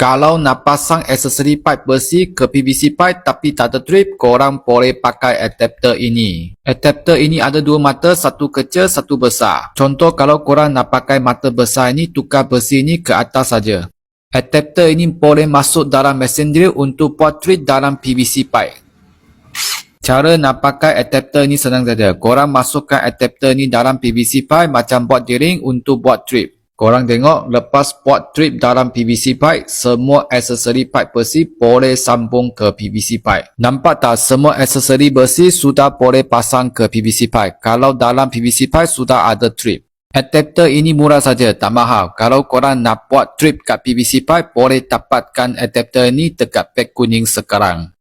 Kalau nak pasang aksesori pipe besi ke PVC pipe tapi tak ada trip, korang boleh pakai adapter ini. Adapter ini ada dua mata, satu kecil, satu besar. Contoh kalau korang nak pakai mata besar ini, tukar besi ini ke atas saja. Adapter ini boleh masuk dalam mesin drill untuk buat trip dalam PVC pipe. Cara nak pakai adapter ni senang saja. Korang masukkan adapter ni dalam PVC pipe macam buat diring untuk buat trip. Korang tengok, lepas buat trip dalam PVC pipe, semua aksesori pipe besi boleh sambung ke PVC pipe. Nampak tak, semua aksesori besi sudah boleh pasang ke PVC pipe kalau dalam PVC pipe sudah ada trip. Adapter ini murah saja, tak mahal. Kalau korang nak buat trip kat PVC pipe, boleh dapatkan adapter ini dekat beg kuning sekarang.